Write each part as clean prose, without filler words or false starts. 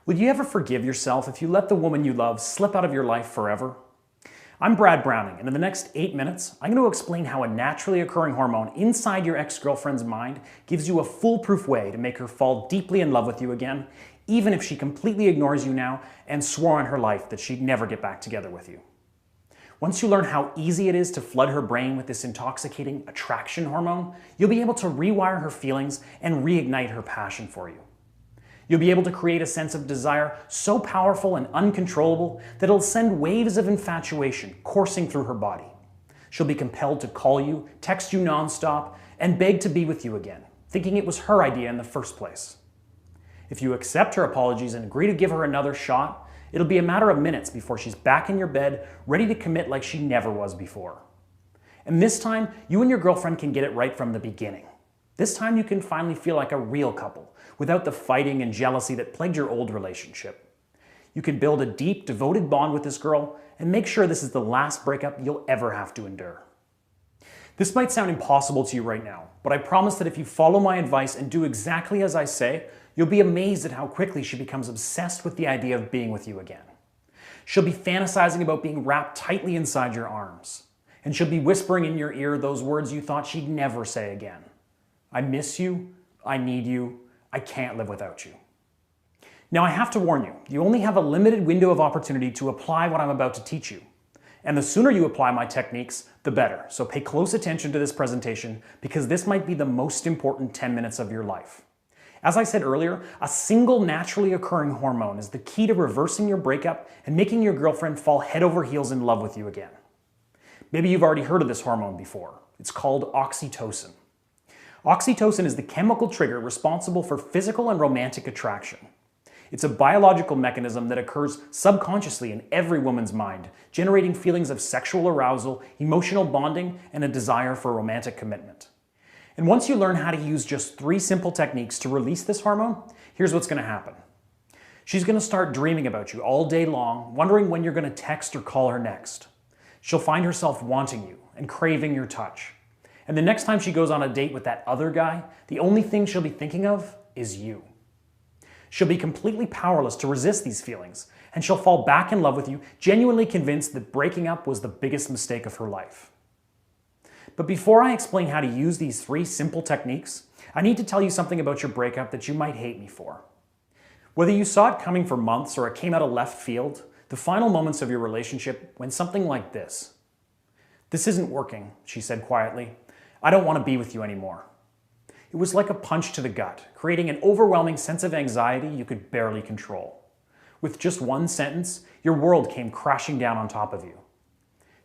Would you ever forgive yourself if you let the woman you love slip out of your life forever? I'm Brad Browning, and in the next 8 minutes, I'm going to explain how a naturally occurring hormone inside your ex-girlfriend's mind gives you a foolproof way to make her fall deeply in love with you again, even if she completely ignores you now and swore on her life that she'd never get back together with you. Once you learn how easy it is to flood her brain with this intoxicating attraction hormone, you'll be able to rewire her feelings and reignite her passion for you. You'll be able to create a sense of desire so powerful and uncontrollable that it'll send waves of infatuation coursing through her body. She'll be compelled to call you, text you nonstop, and beg to be with you again, thinking it was her idea in the first place. If you accept her apologies and agree to give her another shot, it'll be a matter of minutes before she's back in your bed, ready to commit like she never was before. And this time, you and your girlfriend can get it right from the beginning. This time you can finally feel like a real couple, without the fighting and jealousy that plagued your old relationship. You can build a deep, devoted bond with this girl and make sure this is the last breakup you'll ever have to endure. This might sound impossible to you right now, but I promise that if you follow my advice and do exactly as I say, you'll be amazed at how quickly she becomes obsessed with the idea of being with you again. She'll be fantasizing about being wrapped tightly inside your arms, and she'll be whispering in your ear those words you thought she'd never say again. I miss you, I need you, I can't live without you. Now I have to warn you, you only have a limited window of opportunity to apply what I'm about to teach you. And the sooner you apply my techniques, the better. So pay close attention to this presentation because this might be the most important 10 minutes of your life. As I said earlier, a single naturally occurring hormone is the key to reversing your breakup and making your girlfriend fall head over heels in love with you again. Maybe you've already heard of this hormone before. It's called oxytocin. Oxytocin is the chemical trigger responsible for physical and romantic attraction. It's a biological mechanism that occurs subconsciously in every woman's mind, generating feelings of sexual arousal, emotional bonding, and a desire for romantic commitment. And once you learn how to use just 3 simple techniques to release this hormone, here's what's going to happen. She's going to start dreaming about you all day long, wondering when you're going to text or call her next. She'll find herself wanting you and craving your touch. And the next time she goes on a date with that other guy, the only thing she'll be thinking of is you. She'll be completely powerless to resist these feelings, and she'll fall back in love with you, genuinely convinced that breaking up was the biggest mistake of her life. But before I explain how to use these 3 simple techniques, I need to tell you something about your breakup that you might hate me for. Whether you saw it coming for months or it came out of left field, the final moments of your relationship went something like this. "This isn't working," she said quietly. "I don't want to be with you anymore." It was like a punch to the gut, creating an overwhelming sense of anxiety you could barely control. With just one sentence, your world came crashing down on top of you.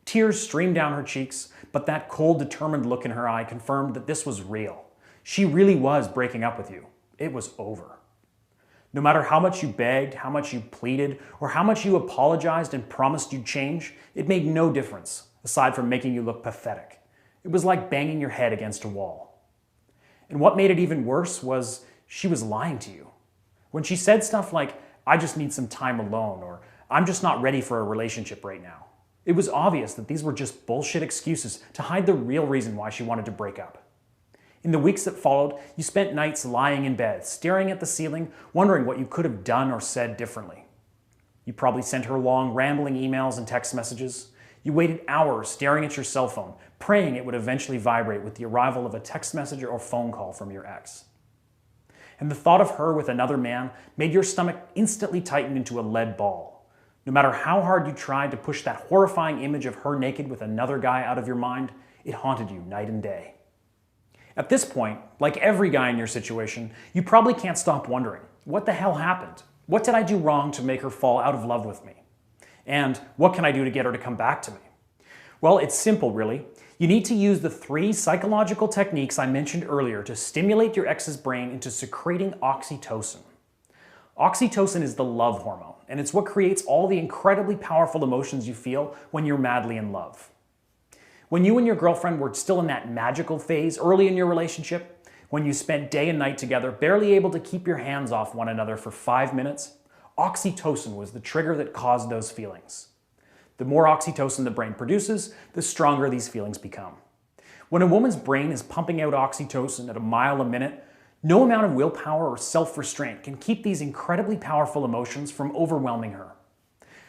Tears streamed down her cheeks, but that cold, determined look in her eye confirmed that this was real. She really was breaking up with you. It was over. No matter how much you begged, how much you pleaded, or how much you apologized and promised you'd change, it made no difference, aside from making you look pathetic. It was like banging your head against a wall. And what made it even worse was she was lying to you. When she said stuff like, "I just need some time alone," or "I'm just not ready for a relationship right now," it was obvious that these were just bullshit excuses to hide the real reason why she wanted to break up. In the weeks that followed, you spent nights lying in bed, staring at the ceiling, wondering what you could have done or said differently. You probably sent her long, rambling emails and text messages. You waited hours staring at your cell phone, praying it would eventually vibrate with the arrival of a text message or phone call from your ex. And the thought of her with another man made your stomach instantly tighten into a lead ball. No matter how hard you tried to push that horrifying image of her naked with another guy out of your mind, it haunted you night and day. At this point, like every guy in your situation, you probably can't stop wondering, what the hell happened? What did I do wrong to make her fall out of love with me? And what can I do to get her to come back to me? Well, it's simple, really. You need to use the 3 psychological techniques I mentioned earlier to stimulate your ex's brain into secreting oxytocin. Oxytocin is the love hormone, and it's what creates all the incredibly powerful emotions you feel when you're madly in love. When you and your girlfriend were still in that magical phase early in your relationship, when you spent day and night together, barely able to keep your hands off one another for 5 minutes, oxytocin was the trigger that caused those feelings. The more oxytocin the brain produces, the stronger these feelings become. When a woman's brain is pumping out oxytocin at a mile a minute, No amount of willpower or self-restraint can keep these incredibly powerful emotions from overwhelming her.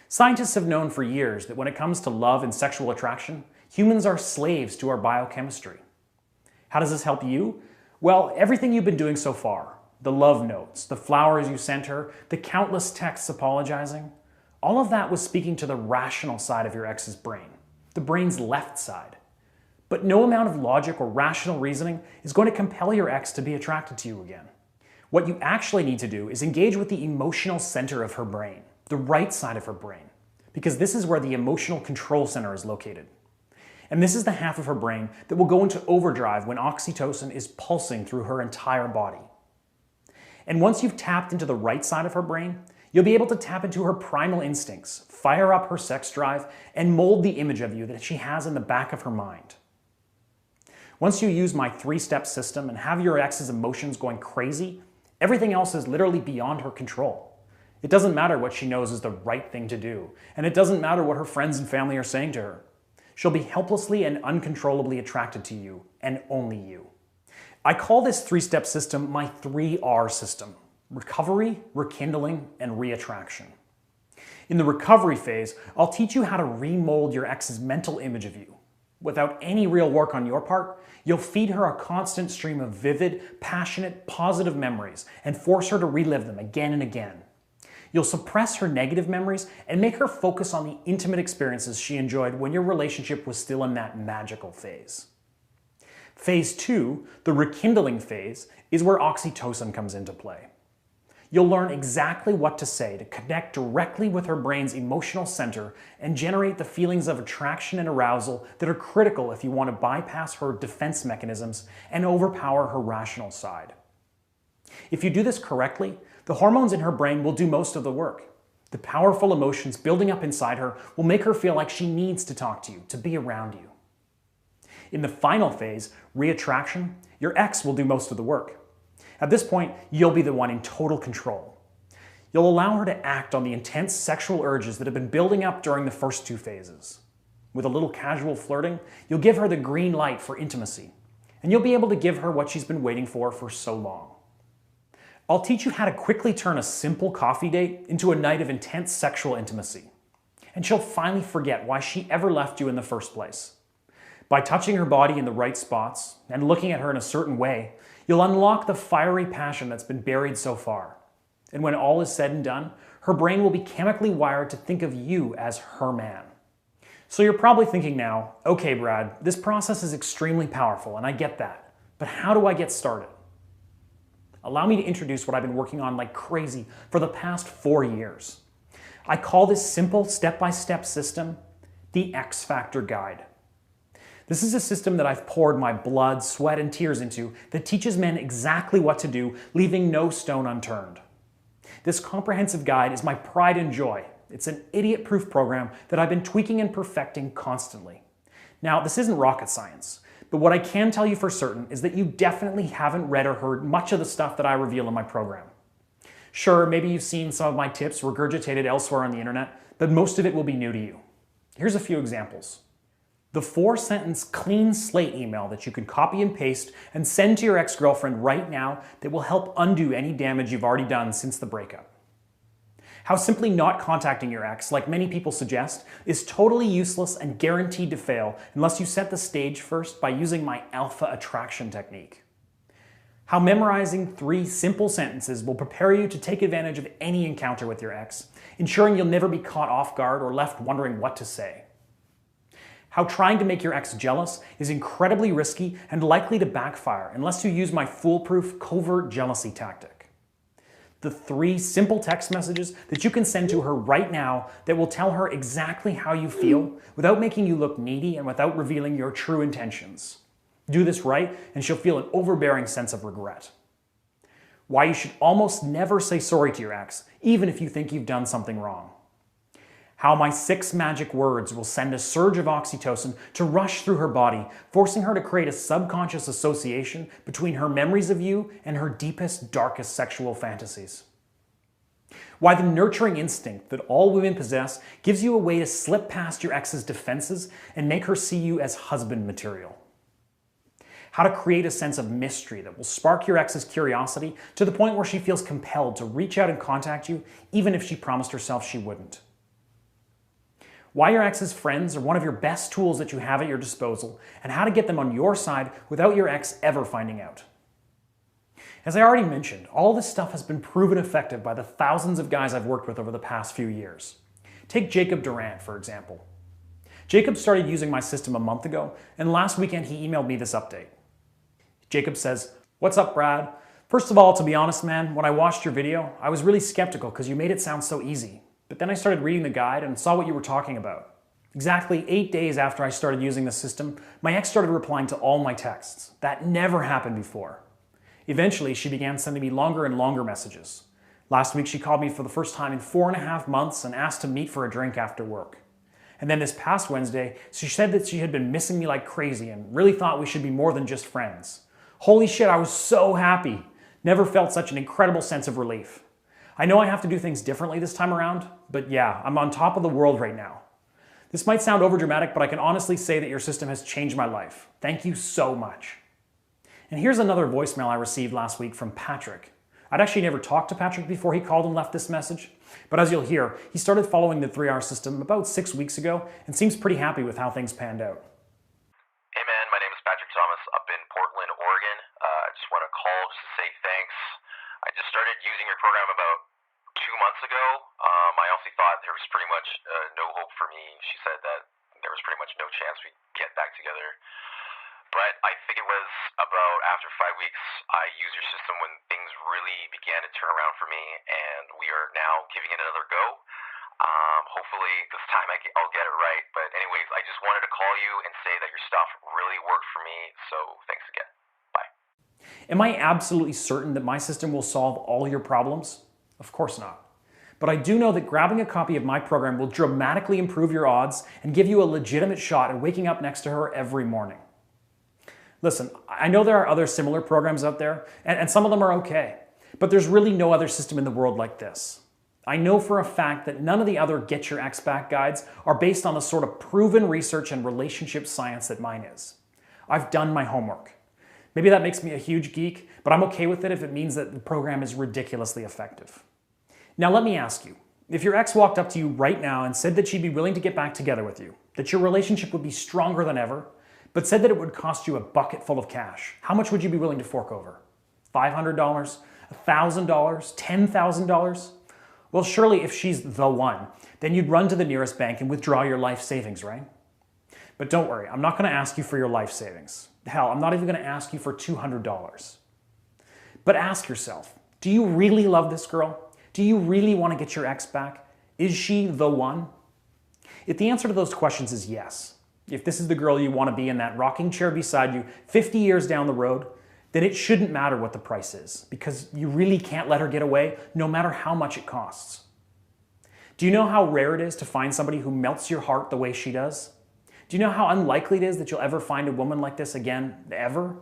Scientists have known for years that when it comes to love and sexual attraction, humans are slaves to our biochemistry. How does this help you? Well, everything you've been doing so far, the love notes, the flowers you sent her, the countless texts apologizing, all of that was speaking to the rational side of your ex's brain, the brain's left side. But no amount of logic or rational reasoning is going to compel your ex to be attracted to you again. What you actually need to do is engage with the emotional center of her brain, the right side of her brain, because this is where the emotional control center is located. And this is the half of her brain that will go into overdrive when oxytocin is pulsing through her entire body. And once you've tapped into the right side of her brain, you'll be able to tap into her primal instincts, fire up her sex drive, and mold the image of you that she has in the back of her mind. Once you use my 3-step system and have your ex's emotions going crazy, everything else is literally beyond her control. It doesn't matter what she knows is the right thing to do, and it doesn't matter what her friends and family are saying to her. She'll be helplessly and uncontrollably attracted to you, and only you. I call this 3-step system my 3R system: recovery, rekindling, and reattraction. In the recovery phase, I'll teach you how to remold your ex's mental image of you. Without any real work on your part, you'll feed her a constant stream of vivid, passionate, positive memories and force her to relive them again and again. You'll suppress her negative memories and make her focus on the intimate experiences she enjoyed when your relationship was still in that magical phase. Phase 2, the rekindling phase, is where oxytocin comes into play. You'll learn exactly what to say to connect directly with her brain's emotional center and generate the feelings of attraction and arousal that are critical if you want to bypass her defense mechanisms and overpower her rational side. If you do this correctly, the hormones in her brain will do most of the work. The powerful emotions building up inside her will make her feel like she needs to talk to you, to be around you. In the final phase, reattraction, your ex will do most of the work. At this point, you'll be the one in total control. You'll allow her to act on the intense sexual urges that have been building up during the first 2 phases. With a little casual flirting, you'll give her the green light for intimacy, and you'll be able to give her what she's been waiting for so long. I'll teach you how to quickly turn a simple coffee date into a night of intense sexual intimacy, and she'll finally forget why she ever left you in the first place. By touching her body in the right spots and looking at her in a certain way, you'll unlock the fiery passion that's been buried so far. And when all is said and done, her brain will be chemically wired to think of you as her man. So you're probably thinking now, okay, Brad, this process is extremely powerful, and I get that, but how do I get started? Allow me to introduce what I've been working on like crazy for the past 4 years. I call this simple step-by-step system the X Factor Guide. This is a system that I've poured my blood, sweat, and tears into that teaches men exactly what to do, leaving no stone unturned. This comprehensive guide is my pride and joy. It's an idiot-proof program that I've been tweaking and perfecting constantly. Now, this isn't rocket science, but what I can tell you for certain is that you definitely haven't read or heard much of the stuff that I reveal in my program. Sure, maybe you've seen some of my tips regurgitated elsewhere on the internet, but most of it will be new to you. Here's a few examples. The 4-sentence clean slate email that you can copy and paste and send to your ex-girlfriend right now that will help undo any damage you've already done since the breakup. How simply not contacting your ex, like many people suggest, is totally useless and guaranteed to fail unless you set the stage first by using my alpha attraction technique. How memorizing 3 simple sentences will prepare you to take advantage of any encounter with your ex, ensuring you'll never be caught off guard or left wondering what to say. How trying to make your ex jealous is incredibly risky and likely to backfire unless you use my foolproof covert jealousy tactic. The 3 simple text messages that you can send to her right now that will tell her exactly how you feel without making you look needy and without revealing your true intentions. Do this right and she'll feel an overbearing sense of regret. Why you should almost never say sorry to your ex, even if you think you've done something wrong. How my 6 magic words will send a surge of oxytocin to rush through her body, forcing her to create a subconscious association between her memories of you and her deepest, darkest sexual fantasies. Why the nurturing instinct that all women possess gives you a way to slip past your ex's defenses and make her see you as husband material. how to create a sense of mystery that will spark your ex's curiosity to the point where she feels compelled to reach out and contact you, even if she promised herself she wouldn't. Why your ex's friends are one of your best tools that you have at your disposal, and how to get them on your side without your ex ever finding out. As I already mentioned, all this stuff has been proven effective by the thousands of guys I've worked with over the past few years. Take Jacob Durant, for example. Jacob started using my system a month ago, and last weekend he emailed me this update. Jacob says, "What's up, Brad? First of all, to be honest, man, when I watched your video, I was really skeptical because you made it sound so easy. But then I started reading the guide and saw what you were talking about. Exactly 8 days after I started using the system, my ex started replying to all my texts. That never happened before. Eventually, she began sending me longer and longer messages. Last week, she called me for the first time in 4.5 months and asked to meet for a drink after work. And then this past Wednesday, she said that she had been missing me like crazy and really thought we should be more than just friends. Holy shit, I was so happy. Never felt such an incredible sense of relief. I know I have to do things differently this time around, but yeah, I'm on top of the world right now. This might sound overdramatic, but I can honestly say that your system has changed my life. Thank you so much." And here's another voicemail I received last week from Patrick. I'd actually never talked to Patrick before he called and left this message, but as you'll hear, he started following the 3R system about 6 weeks ago and seems pretty happy with how things panned out. Hey man, my name is Patrick Thomas up in Portland, Oregon. I just want to call just to say thanks. I just started using your program about 2 months ago. I honestly thought there was pretty much no hope for me. She said that there was pretty much no chance we'd get back together. But I think it was about after 5 weeks, I used your system when things really began to turn around for me, and we are now giving it another go. Hopefully this time I'll get it right. But anyways, I just wanted to call you and say that your stuff really worked for me, so thanks again. Bye. Am I absolutely certain that my system will solve all your problems? Of course not. But I do know that grabbing a copy of my program will dramatically improve your odds and give you a legitimate shot at waking up next to her every morning. Listen, I know there are other similar programs out there, and some of them are okay, but there's really no other system in the world like this. I know for a fact that none of the other Get Your Ex Back guides are based on the sort of proven research and relationship science that mine is. I've done my homework. Maybe that makes me a huge geek, but I'm okay with it if it means that the program is ridiculously effective. Now let me ask you, if your ex walked up to you right now and said that she'd be willing to get back together with you, that your relationship would be stronger than ever, but said that it would cost you a bucket full of cash, how much would you be willing to fork over? $500? $1,000? $10,000? Well, surely if she's the one, then you'd run to the nearest bank and withdraw your life savings, right? But don't worry, I'm not going to ask you for your life savings. Hell, I'm not even going to ask you for $200. But ask yourself, do you really love this girl? Do you really want to get your ex back? Is she the one? If the answer to those questions is yes, if this is the girl you want to be in that rocking chair beside you 50 years down the road, then it shouldn't matter what the price is, because you really can't let her get away no matter how much it costs. Do you know how rare it is to find somebody who melts your heart the way she does? Do you know how unlikely it is that you'll ever find a woman like this again, ever?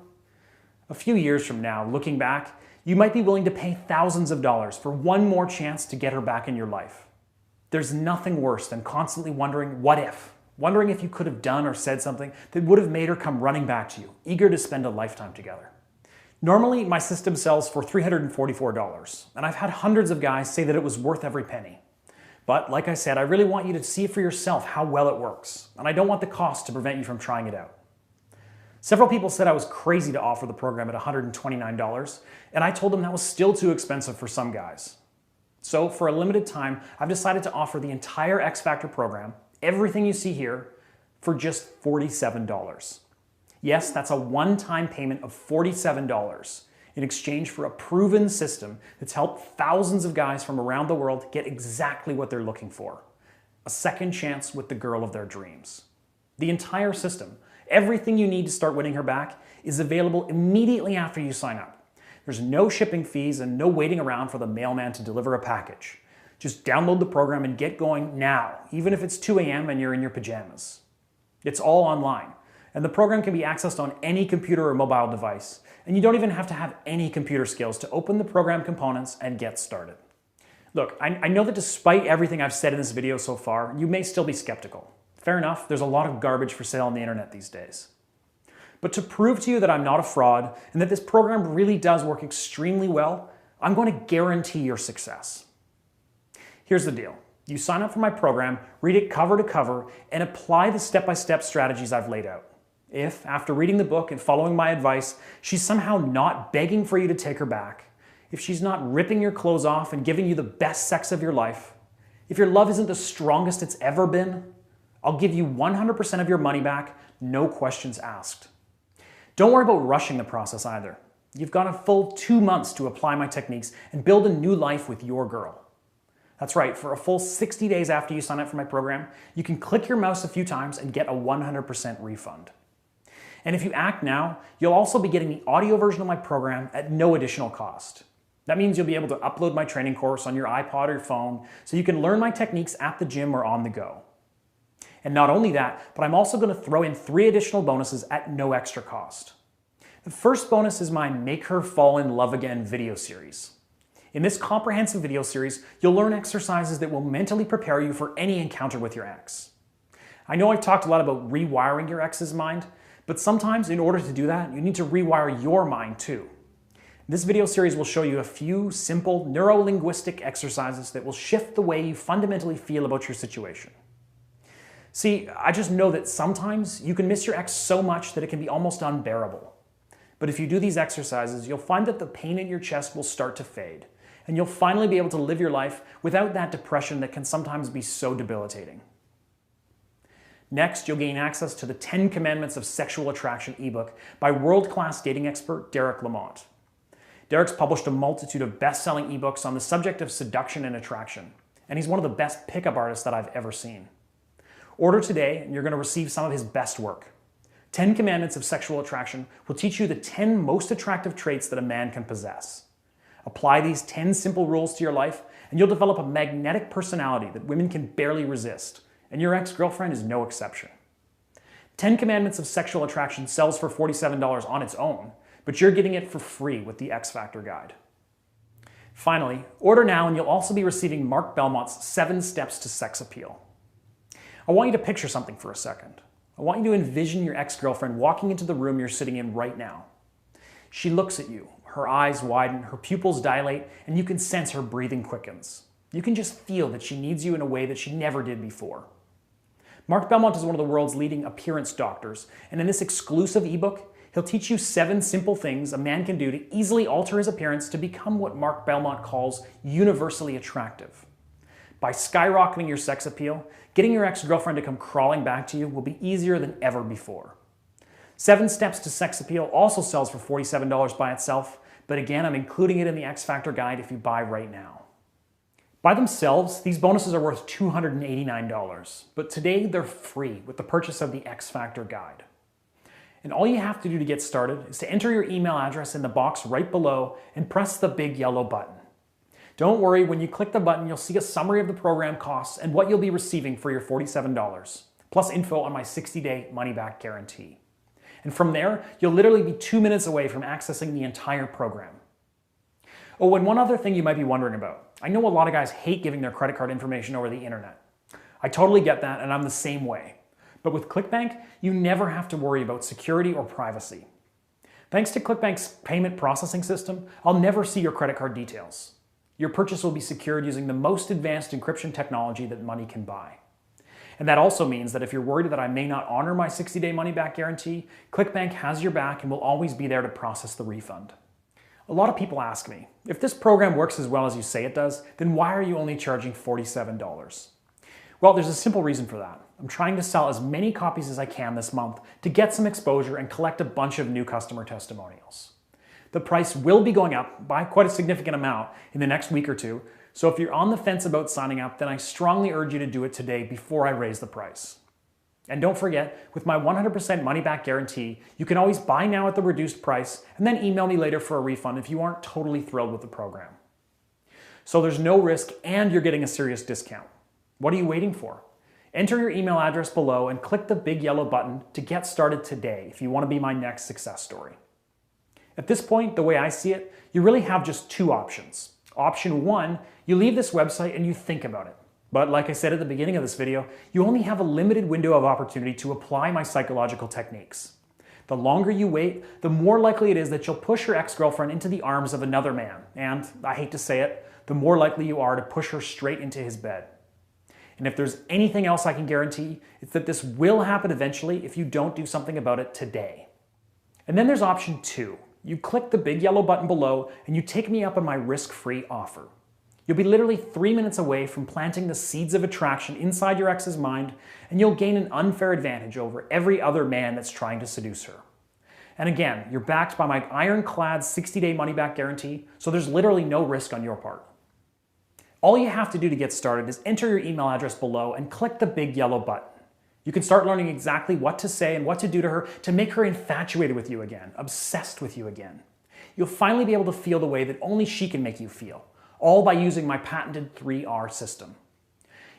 A few years from now, looking back, you might be willing to pay thousands of dollars for one more chance to get her back in your life. There's nothing worse than constantly wondering, what if? Wondering if you could have done or said something that would have made her come running back to you, eager to spend a lifetime together. Normally, my system sells for $344, and I've had hundreds of guys say that it was worth every penny. But like I said, I really want you to see for yourself how well it works, and I don't want the cost to prevent you from trying it out. Several people said I was crazy to offer the program at $129, and I told them that was still too expensive for some guys. So for a limited time, I've decided to offer the entire X Factor program, everything you see here, for just $47. Yes, that's a one-time payment of $47 in exchange for a proven system that's helped thousands of guys from around the world get exactly what they're looking for: a second chance with the girl of their dreams. The entire system, everything you need to start winning her back, is available immediately after you sign up. There's no shipping fees and no waiting around for the mailman to deliver a package. Just download the program and get going now, even if it's 2 a.m. and you're in your pajamas. It's all online, and the program can be accessed on any computer or mobile device, and you don't even have to have any computer skills to open the program components and get started. Look, I know that despite everything I've said in this video so far, you may still be skeptical. Fair enough, there's a lot of garbage for sale on the internet these days. But to prove to you that I'm not a fraud and that this program really does work extremely well, I'm going to guarantee your success. Here's the deal. You sign up for my program, read it cover to cover, and apply the step-by-step strategies I've laid out. If, after reading the book and following my advice, she's somehow not begging for you to take her back, if she's not ripping your clothes off and giving you the best sex of your life, if your love isn't the strongest it's ever been, I'll give you 100% of your money back, no questions asked. Don't worry about rushing the process either. You've got a full 2 months to apply my techniques and build a new life with your girl. That's right, for a full 60 days after you sign up for my program, you can click your mouse a few times and get a 100% refund. And if you act now, you'll also be getting the audio version of my program at no additional cost. That means you'll be able to upload my training course on your iPod or your phone so you can learn my techniques at the gym or on the go. And not only that, but I'm also going to throw in 3 additional bonuses at no extra cost. The first bonus is my Make Her Fall in Love Again video series. In this comprehensive video series, you'll learn exercises that will mentally prepare you for any encounter with your ex. I know I've talked a lot about rewiring your ex's mind, but sometimes in order to do that, you need to rewire your mind too. This video series will show you a few simple neuro-linguistic exercises that will shift the way you fundamentally feel about your situation. See, I just know that sometimes you can miss your ex so much that it can be almost unbearable. But if you do these exercises, you'll find that the pain in your chest will start to fade, and you'll finally be able to live your life without that depression that can sometimes be so debilitating. Next, you'll gain access to the 10 Commandments of Sexual Attraction ebook by world-class dating expert Derek Lamont. Derek's published a multitude of best-selling ebooks on the subject of seduction and attraction, and he's one of the best pickup artists that I've ever seen. Order today, and you're going to receive some of his best work. 10 Commandments of Sexual Attraction will teach you the 10 most attractive traits that a man can possess. Apply these 10 simple rules to your life, and you'll develop a magnetic personality that women can barely resist, and your ex-girlfriend is no exception. 10 Commandments of Sexual Attraction sells for $47 on its own, but you're getting it for free with the X Factor Guide. Finally, order now and you'll also be receiving Mark Belmont's 7 Steps to Sex Appeal. I want you to picture something for a second. I want you to envision your ex-girlfriend walking into the room you're sitting in right now. She looks at you, her eyes widen, her pupils dilate, and you can sense her breathing quickens. You can just feel that she needs you in a way that she never did before. Mark Belmont is one of the world's leading appearance doctors, and in this exclusive ebook, he'll teach you 7 simple things a man can do to easily alter his appearance to become what Mark Belmont calls universally attractive. By skyrocketing your sex appeal, getting your ex-girlfriend to come crawling back to you will be easier than ever before. 7 Steps to Sex Appeal also sells for $47 by itself, but again, I'm including it in the X Factor Guide if you buy right now. By themselves, these bonuses are worth $289, but today they're free with the purchase of the X Factor Guide. And all you have to do to get started is to enter your email address in the box right below and press the big yellow button. Don't worry, when you click the button, you'll see a summary of the program costs and what you'll be receiving for your $47, plus info on my 60-day money-back guarantee. And from there, you'll literally be 2 minutes away from accessing the entire program. Oh, and one other thing you might be wondering about. I know a lot of guys hate giving their credit card information over the internet. I totally get that, and I'm the same way. But with ClickBank, you never have to worry about security or privacy. Thanks to ClickBank's payment processing system, I'll never see your credit card details. Your purchase will be secured using the most advanced encryption technology that money can buy. And that also means that if you're worried that I may not honor my 60-day money-back guarantee, ClickBank has your back and will always be there to process the refund. A lot of people ask me, if this program works as well as you say it does, then why are you only charging $47? Well, there's a simple reason for that. I'm trying to sell as many copies as I can this month to get some exposure and collect a bunch of new customer testimonials. The price will be going up by quite a significant amount in the next week or two, so if you're on the fence about signing up, then I strongly urge you to do it today before I raise the price. And don't forget, with my 100% money-back guarantee, you can always buy now at the reduced price and then email me later for a refund if you aren't totally thrilled with the program. So there's no risk and you're getting a serious discount. What are you waiting for? Enter your email address below and click the big yellow button to get started today if you want to be my next success story. At this point, the way I see it, you really have just 2 options. Option 1, you leave this website and you think about it. But like I said at the beginning of this video, you only have a limited window of opportunity to apply my psychological techniques. The longer you wait, the more likely it is that you'll push your ex-girlfriend into the arms of another man. And, I hate to say it, the more likely you are to push her straight into his bed. And if there's anything else I can guarantee, it's that this will happen eventually if you don't do something about it today. And then there's option 2. You click the big yellow button below and you take me up on my risk-free offer. You'll be literally 3 minutes away from planting the seeds of attraction inside your ex's mind, and you'll gain an unfair advantage over every other man that's trying to seduce her. And again, you're backed by my ironclad 60-day money-back guarantee, so there's literally no risk on your part. All you have to do to get started is enter your email address below and click the big yellow button. You can start learning exactly what to say and what to do to her to make her infatuated with you again, obsessed with you again. You'll finally be able to feel the way that only she can make you feel, all by using my patented 3R system.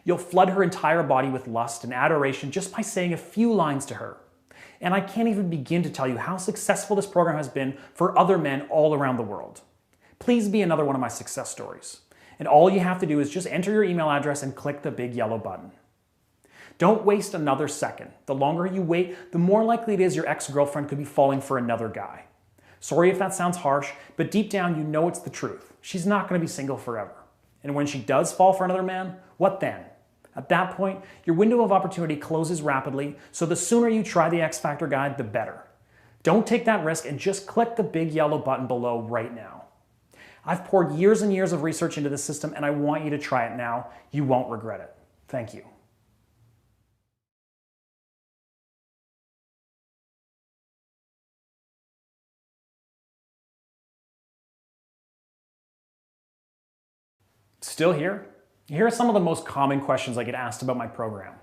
You'll flood her entire body with lust and adoration just by saying a few lines to her. And I can't even begin to tell you how successful this program has been for other men all around the world. Please be another one of my success stories. And all you have to do is just enter your email address and click the big yellow button. Don't waste another second. The longer you wait, the more likely it is your ex-girlfriend could be falling for another guy. Sorry if that sounds harsh, but deep down you know it's the truth. She's not going to be single forever. And when she does fall for another man, what then? At that point, your window of opportunity closes rapidly, so the sooner you try the X Factor Guide, the better. Don't take that risk and just click the big yellow button below right now. I've poured years and years of research into this system, and I want you to try it now. You won't regret it. Thank you. Still here? Here are some of the most common questions I get asked about my program.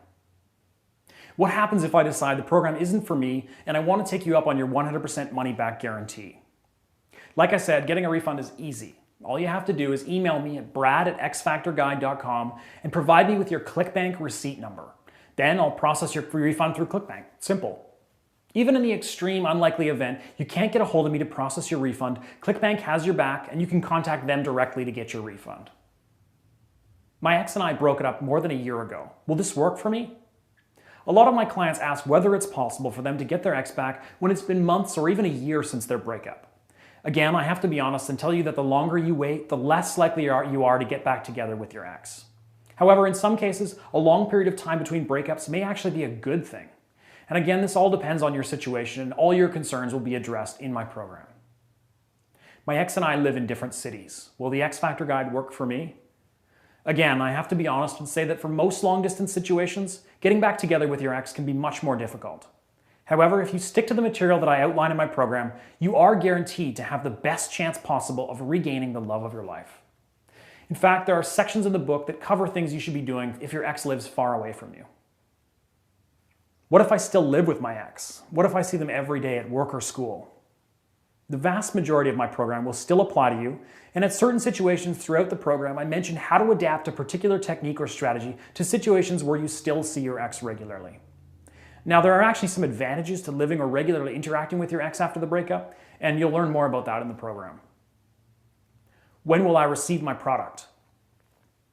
What happens if I decide the program isn't for me and I want to take you up on your 100% money back guarantee? Like I said, getting a refund is easy. All you have to do is email me at brad@xfactorguide.com and provide me with your ClickBank receipt number. Then I'll process your free refund through ClickBank. Simple. Even in the extreme unlikely event you can't get a hold of me to process your refund, ClickBank has your back and you can contact them directly to get your refund. My ex and I broke it up more than a year ago. Will this work for me? A lot of my clients ask whether it's possible for them to get their ex back when it's been months or even a year since their breakup. Again, I have to be honest and tell you that the longer you wait, the less likely you are to get back together with your ex. However, in some cases, a long period of time between breakups may actually be a good thing. And again, this all depends on your situation, and all your concerns will be addressed in my program. My ex and I live in different cities. Will the X Factor Guide work for me? Again, I have to be honest and say that for most long-distance situations, getting back together with your ex can be much more difficult. However, if you stick to the material that I outline in my program, you are guaranteed to have the best chance possible of regaining the love of your life. In fact, there are sections in the book that cover things you should be doing if your ex lives far away from you. What if I still live with my ex? What if I see them every day at work or school? The vast majority of my program will still apply to you, and at certain situations throughout the program, I mention how to adapt a particular technique or strategy to situations where you still see your ex regularly. Now, there are actually some advantages to living or regularly interacting with your ex after the breakup, and you'll learn more about that in the program. When will I receive my product?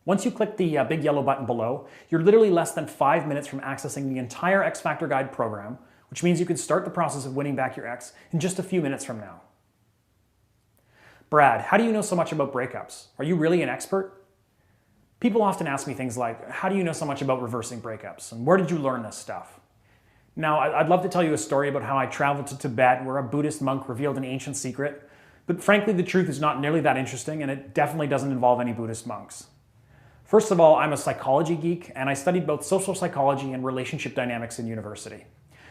Once you click the big yellow button below, you're literally less than 5 minutes from accessing the entire X Factor Guide program, which means you can start the process of winning back your ex in just a few minutes from now. Brad, how do you know so much about breakups? Are you really an expert? People often ask me things like, how do you know so much about reversing breakups? And where did you learn this stuff? Now, I'd love to tell you a story about how I traveled to Tibet where a Buddhist monk revealed an ancient secret, but frankly, the truth is not nearly that interesting, and it definitely doesn't involve any Buddhist monks. First of all, I'm a psychology geek, and I studied both social psychology and relationship dynamics in university.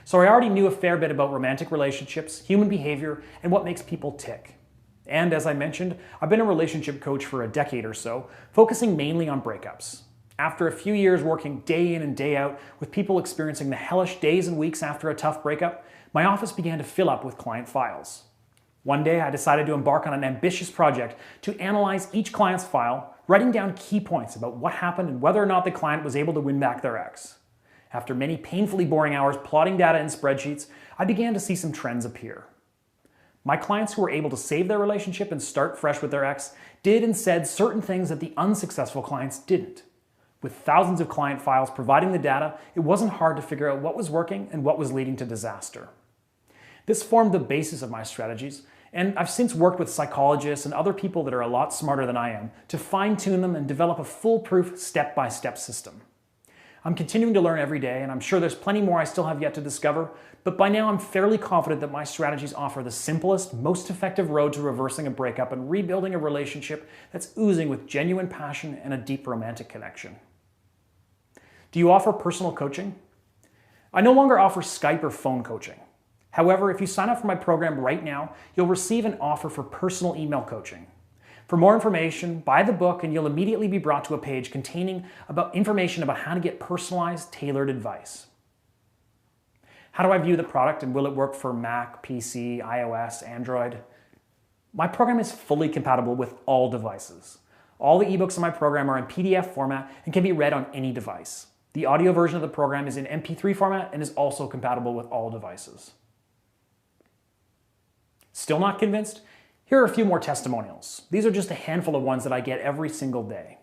So I already knew a fair bit about romantic relationships, human behavior, and what makes people tick. And as I mentioned, I've been a relationship coach for a decade or so, focusing mainly on breakups. After a few years working day in and day out with people experiencing the hellish days and weeks after a tough breakup, my office began to fill up with client files. One day I decided to embark on an ambitious project to analyze each client's file, writing down key points about what happened and whether or not the client was able to win back their ex. After many painfully boring hours plotting data in spreadsheets, I began to see some trends appear. My clients who were able to save their relationship and start fresh with their ex did and said certain things that the unsuccessful clients didn't. With thousands of client files providing the data, it wasn't hard to figure out what was working and what was leading to disaster. This formed the basis of my strategies, and I've since worked with psychologists and other people that are a lot smarter than I am to fine-tune them and develop a foolproof step-by-step system. I'm continuing to learn every day, and I'm sure there's plenty more I still have yet to discover, but by now I'm fairly confident that my strategies offer the simplest, most effective road to reversing a breakup and rebuilding a relationship that's oozing with genuine passion and a deep romantic connection. Do you offer personal coaching? I no longer offer Skype or phone coaching. However, if you sign up for my program right now, you'll receive an offer for personal email coaching. For more information, buy the book and you'll immediately be brought to a page containing information about how to get personalized, tailored advice. How do I view the product and will it work for Mac, PC, iOS, Android? My program is fully compatible with all devices. All the ebooks in my program are in PDF format and can be read on any device. The audio version of the program is in MP3 format and is also compatible with all devices. Still not convinced? Here are a few more testimonials. These are just a handful of ones that I get every single day.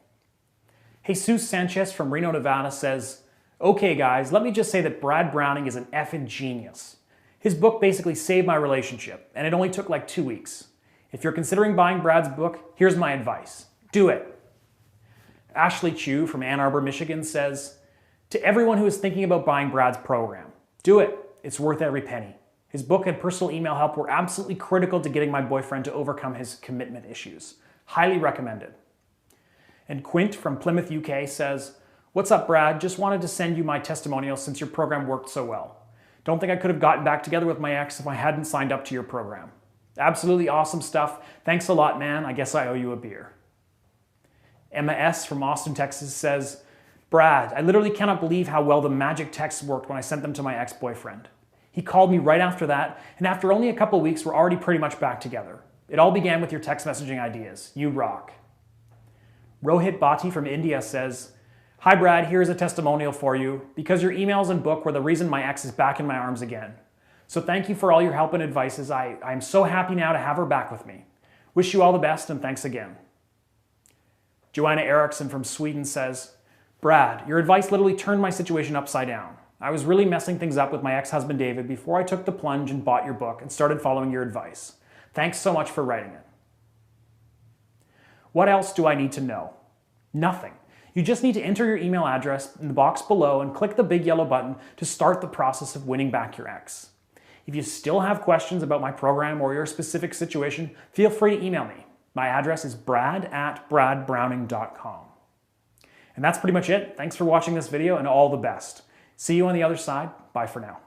Jesus Sanchez from Reno, Nevada says, "Okay guys, let me just say that Brad Browning is an effing genius. His book basically saved my relationship, and it only took like 2 weeks. If you're considering buying Brad's book, here's my advice. Do it." Ashley Chu from Ann Arbor, Michigan says, "To everyone who is thinking about buying Brad's program, do it. It's worth every penny. His book and personal email help were absolutely critical to getting my boyfriend to overcome his commitment issues. Highly recommended." And Quint from Plymouth, UK says, "What's up, Brad? Just wanted to send you my testimonial since your program worked so well. Don't think I could have gotten back together with my ex if I hadn't signed up to your program. Absolutely awesome stuff. Thanks a lot, man. I guess I owe you a beer." Emma S. from Austin, Texas says, "Brad, I literally cannot believe how well the magic texts worked when I sent them to my ex-boyfriend. He called me right after that, and after only a couple weeks, we're already pretty much back together. It all began with your text messaging ideas. You rock." Rohit Bhatti from India says, "Hi Brad, here's a testimonial for you, because your emails and book were the reason my ex is back in my arms again. So thank you for all your help and advices. I'm so happy now to have her back with me. Wish you all the best and thanks again." Joanna Eriksson from Sweden says, "Brad, your advice literally turned my situation upside down. I was really messing things up with my ex-husband David before I took the plunge and bought your book and started following your advice. Thanks so much for writing it." What else do I need to know? Nothing. You just need to enter your email address in the box below and click the big yellow button to start the process of winning back your ex. If you still have questions about my program or your specific situation, feel free to email me. My address is brad@bradbrowning.com. And that's pretty much it. Thanks for watching this video and all the best. See you on the other side. Bye for now.